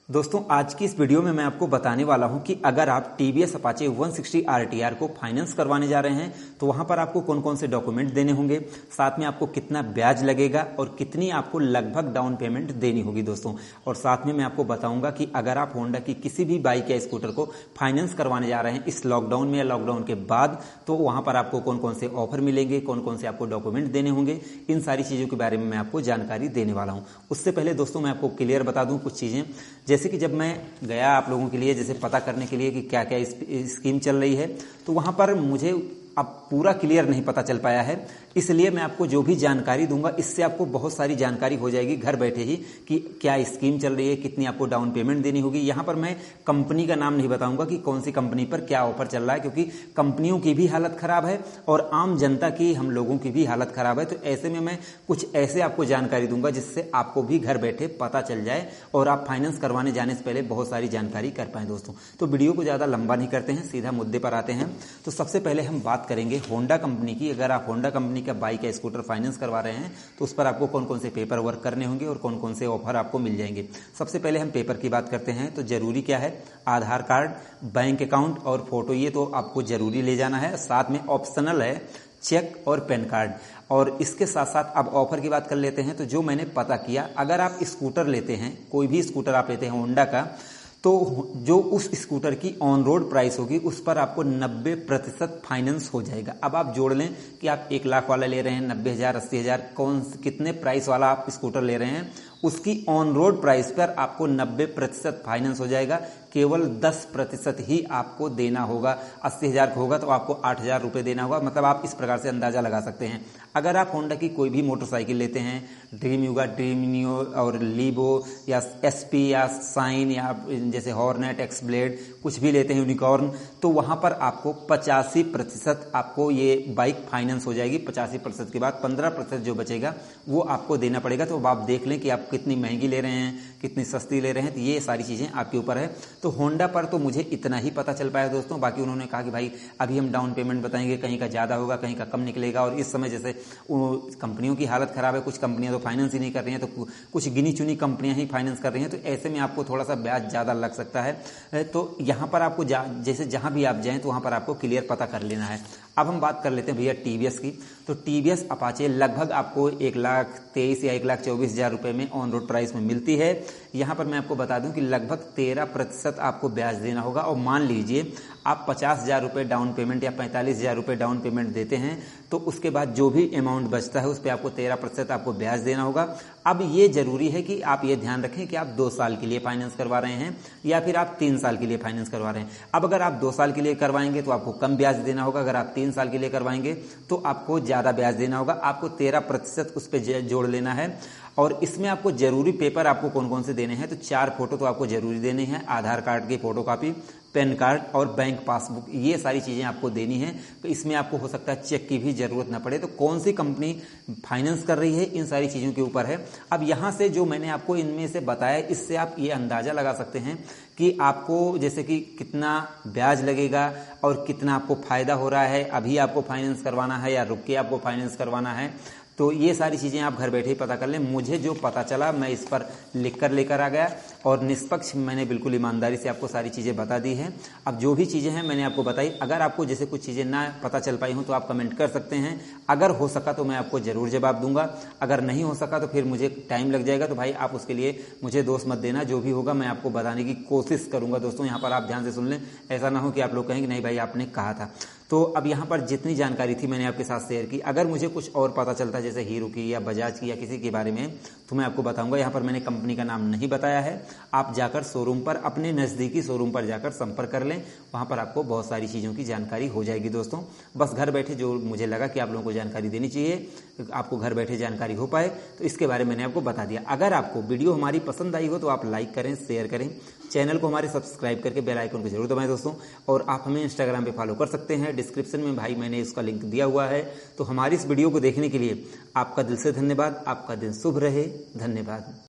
दोस्तों आज की इस वीडियो में मैं आपको बताने वाला हूं कि अगर आप टीवीएस अपाचे 160 आरटीआर को फाइनेंस करवाने जा रहे हैं तो वहां पर आपको कौन कौन से डॉक्यूमेंट देने होंगे, साथ में आपको कितना ब्याज लगेगा और कितनी आपको लगभग डाउन पेमेंट देनी होगी दोस्तों। और साथ में मैं आपको बताऊंगा कि अगर आप होंडा की किसी भी बाइक या स्कूटर को फाइनेंस करवाने जा रहे हैं इस लॉकडाउन में या लॉकडाउन के बाद, तो वहां पर आपको कौन कौन से ऑफर मिलेंगे, कौन कौन से आपको डॉक्यूमेंट देने होंगे, इन सारी चीज़ों के बारे में मैं आपको जानकारी देने वाला हूँ। उससे पहले दोस्तों मैं आपको क्लियर बता दूँ कुछ चीज़ें, जैसे कि जब मैं गया आप लोगों के लिए जैसे पता करने के लिए कि क्या क्या स्कीम चल रही है, तो वहां पर मुझे अब पूरा क्लियर नहीं पता चल पाया है, इसलिए मैं आपको जो भी जानकारी दूंगा इससे आपको बहुत सारी जानकारी हो जाएगी घर बैठे ही कि क्या स्कीम चल रही है, कितनी आपको डाउन पेमेंट देनी होगी। यहां पर मैं कंपनी का नाम नहीं बताऊंगा कि कौन सी कंपनी पर क्या ऑफर चल रहा है, क्योंकि कंपनियों की भी हालत खराब है और आम जनता की, हम लोगों की भी हालत खराब है। तो ऐसे में मैं कुछ ऐसे आपको जानकारी दूंगा जिससे आपको भी घर बैठे पता चल जाए और आप फाइनेंस करवाने जाने से पहले बहुत सारी जानकारी कर पाए दोस्तों। तो वीडियो को ज्यादा लंबा नहीं करते हैं, सीधा मुद्दे पर आते हैं। तो सबसे पहले हम बात करेंगे होंडा कंपनी की। अगर आप होंडा कंपनी का बाइक या स्कूटर फाइनेंस करवा रहे हैं तो उस पर आपको कौन कौन से पेपर वर्क करने होंगे और कौन कौन से ऑफर आपको मिल जाएंगे। सबसे पहले हम पेपर की बात करते हैं। तो जरूरी क्या है, आधार कार्ड, बैंक अकाउंट और फोटो, ये तो आपको जरूरी ले जाना है। साथ में ऑप्शनल है चेक और पैन कार्ड। और इसके साथ साथ अब ऑफर की बात कर लेते हैं। तो जो मैंने पता किया, अगर आप स्कूटर लेते हैं, कोई भी स्कूटर आप लेते हैं होंडा का, तो जो उस स्कूटर की ऑन रोड प्राइस होगी उस पर आपको 90% फाइनेंस हो जाएगा। अब आप जोड़ लें कि आप 1 लाख वाला ले रहे हैं, 90,000, 80,000, कितने प्राइस वाला आप स्कूटर ले रहे हैं, उसकी ऑन रोड प्राइस पर आपको 90% फाइनेंस हो जाएगा। केवल 10% ही आपको देना होगा। 80,000 का होगा तो आपको 8,000 रुपये देना होगा। मतलब आप इस प्रकार से अंदाजा लगा सकते हैं। अगर आप होंडा की कोई भी मोटरसाइकिल लेते हैं, ड्रीम युगा, ड्रीम नियो और लीबो या एसपी या साइन या जैसे हॉर्नेट, एक्स ब्लेड, कुछ भी लेते हैं, यूनिकॉर्न, तो वहां पर आपको 85% आपको ये बाइक फाइनेंस हो जाएगी। 85% के बाद 15% जो बचेगा वो आपको देना पड़ेगा। तो अब आप देख लें कि आप कितनी महंगी ले रहे हैं, कितनी सस्ती ले रहे हैं, तो ये सारी चीजें आपके ऊपर है। तो होंडा पर तो मुझे इतना ही पता चल पाया दोस्तों। बाकी उन्होंने कहा कि भाई अभी हम डाउन पेमेंट बताएंगे, कहीं का ज्यादा होगा, कहीं का कम निकलेगा। और इस समय जैसे कंपनियों की हालत खराब है, कुछ कंपनियां तो फाइनेंस ही नहीं कर रही हैं, तो कुछ गिनी चुनी कंपनियां ही फाइनेंस कर रही हैं। तो ऐसे में आपको थोड़ा सा ब्याज ज्यादा लग सकता है। तो यहां पर आपको जैसे जहां भी आप जाएं तो वहां पर आपको क्लियर पता कर लेना है। अब हम बात कर लेते हैं भैया टीवीएस की। तो टीवीएस अपाचे लगभग आपको 1,23,000 या 1,24,000 रुपए में ऑन रोड प्राइस में मिलती है। यहां पर मैं आपको बता दूं कि लगभग 13% आपको ब्याज देना होगा। और मान लीजिए आप 50,000 रुपए डाउन पेमेंट या 45,000 रुपए डाउन पेमेंट देते हैं, तो उसके बाद जो भी अमाउंट बचता है उस पर आपको 13% आपको ब्याज देना होगा। अब ये जरूरी है कि आप ये ध्यान रखें कि आप 2 साल के लिए फाइनेंस करवा रहे हैं या फिर आप 3 साल के लिए फाइनेंस करवा रहे हैं। अब अगर आप 2 साल के लिए करवाएंगे तो आपको कम ब्याज देना होगा। अगर आप 3 साल के लिए करवाएंगे तो आपको ज्यादा ब्याज देना होगा। आपको 13% उस पर जोड़ लेना है। और इसमें आपको जरूरी पेपर आपको कौन कौन से देने हैं, तो 4 फोटो तो आपको जरूरी देने हैं, आधार कार्ड की फोटोकॉपी, पैन कार्ड और बैंक पासबुक, ये सारी चीजें आपको देनी है। तो इसमें आपको हो सकता है चेक की भी जरूरत न पड़े। तो कौन सी कंपनी फाइनेंस कर रही है इन सारी चीजों के ऊपर है। अब यहां से जो मैंने आपको इनमें से बताया, इससे आप ये अंदाजा लगा सकते हैं कि आपको जैसे कि कितना ब्याज लगेगा और कितना आपको फायदा हो रहा है, अभी आपको फाइनेंस करवाना है या रुक के आपको फाइनेंस करवाना है। तो ये सारी चीजें आप घर बैठे ही पता कर लें। मुझे जो पता चला मैं इस पर लिख कर लेकर आ गया और निष्पक्ष मैंने बिल्कुल ईमानदारी से आपको सारी चीजें बता दी हैं। अब जो भी चीजें हैं मैंने आपको बताई। अगर आपको जैसे कुछ चीजें ना पता चल पाई हो तो आप कमेंट कर सकते हैं। अगर हो सका तो मैं आपको जरूर जवाब दूंगा, अगर नहीं हो सका तो फिर मुझे टाइम लग जाएगा। तो भाई आप उसके लिए मुझे दोष मत देना, जो भी होगा मैं आपको बताने की कोशिश करूंगा। दोस्तों यहाँ पर आप ध्यान से सुन लें, ऐसा ना हो कि आप लोग कहेंगे नहीं भाई आपने कहा था। तो अब यहाँ पर जितनी जानकारी थी मैंने आपके साथ शेयर की। अगर मुझे कुछ और पता चलता है जैसे हीरो की या बजाज की या किसी के बारे में, तो मैं आपको बताऊंगा। यहाँ पर मैंने कंपनी का नाम नहीं बताया है। आप जाकर शोरूम पर, अपने नजदीकी शोरूम पर जाकर संपर्क कर लें, वहां पर आपको बहुत सारी चीजों की जानकारी हो जाएगी दोस्तों। बस घर बैठे जो मुझे लगा कि आप लोगों को जानकारी देनी चाहिए, आपको घर बैठे जानकारी हो पाए, तो इसके बारे में मैंने आपको बता दिया। अगर आपको वीडियो हमारी पसंद आई हो तो आप लाइक करें, शेयर करें, चैनल को हमारे सब्सक्राइब करके बेल आइकन को जरूर दबाएं दोस्तों। और आप हमें इंस्टाग्राम पे फॉलो कर सकते हैं, डिस्क्रिप्शन में भाई मैंने इसका लिंक दिया हुआ है। तो हमारी इस वीडियो को देखने के लिए आपका दिल से धन्यवाद। आपका दिन शुभ रहे। धन्यवाद।